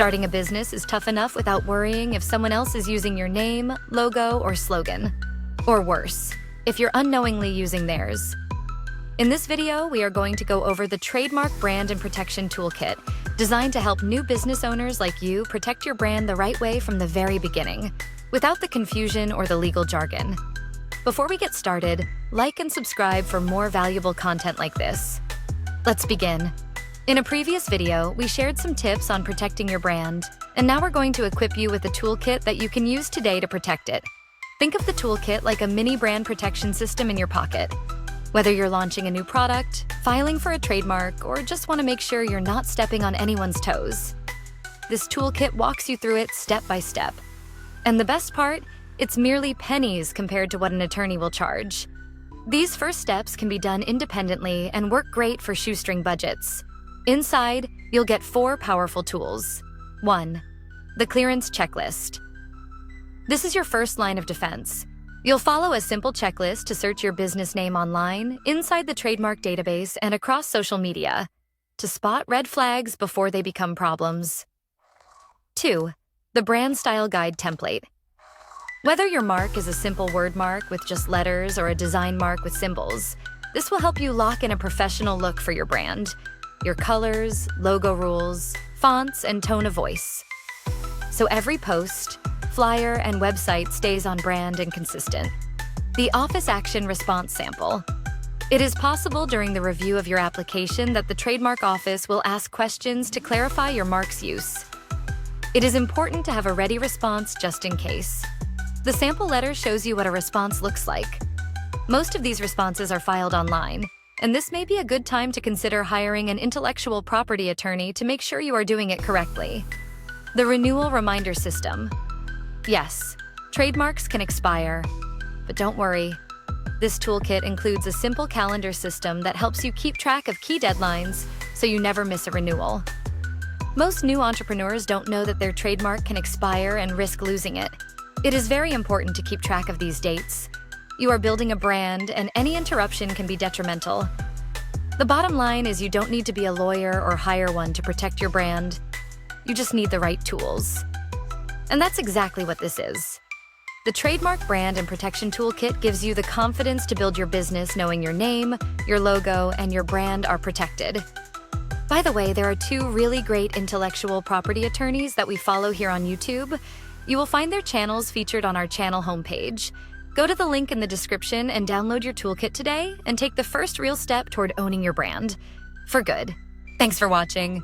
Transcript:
Starting a business is tough enough without worrying if someone else is using your name, logo, or slogan. Or worse, if you're unknowingly using theirs. In this video, we are going to go over the Trademark Brand Protection Toolkit, designed to help new business owners like you protect your brand the right way from the very beginning, without the confusion or the legal jargon. Before we get started, like and subscribe for more valuable content like this. Let's begin. In a previous video, we shared some tips on protecting your brand, and now we're going to equip you with a toolkit that you can use today to protect it. Think of the toolkit like a mini brand protection system in your pocket. Whether you're launching a new product, filing for a trademark, or just want to make sure you're not stepping on anyone's toes, this toolkit walks you through it step by step. And the best part, it's merely pennies compared to what an attorney will charge. These first steps can be done independently and work great for shoestring budgets. Inside, you'll get 4 powerful tools. 1. The clearance checklist. This is your first line of defense. You'll follow a simple checklist to search your business name online, inside the trademark database, and across social media to spot red flags before they become problems. 2. The brand style guide template. Whether your mark is a simple word mark with just letters or a design mark with symbols, this will help you lock in a professional look for your brand. Your colors, logo rules, fonts, and tone of voice. So every post, flyer, and website stays on brand and consistent. The Office Action Response Sample. It is possible during the review of your application that the Trademark Office will ask questions to clarify your mark's use. It is important to have a ready response just in case. The sample letter shows you what a response looks like. Most of these responses are filed online, and this may be a good time to consider hiring an intellectual property attorney to make sure you are doing it correctly. The Renewal Reminder System. Yes, trademarks can expire, but don't worry. This toolkit includes a simple calendar system that helps you keep track of key deadlines so you never miss a renewal. Most new entrepreneurs don't know that their trademark can expire and risk losing it. It is very important to keep track of these dates. You are building a brand, and any interruption can be detrimental. The bottom line is you don't need to be a lawyer or hire one to protect your brand. You just need the right tools. And that's exactly what this is. The Trademark Brand Protection Toolkit gives you the confidence to build your business knowing your name, your logo, and your brand are protected. By the way, there are 2 really great intellectual property attorneys that we follow here on YouTube. You will find their channels featured on our channel homepage. Go to the link in the description and download your toolkit today and take the first real step toward owning your brand. For good. Thanks for watching.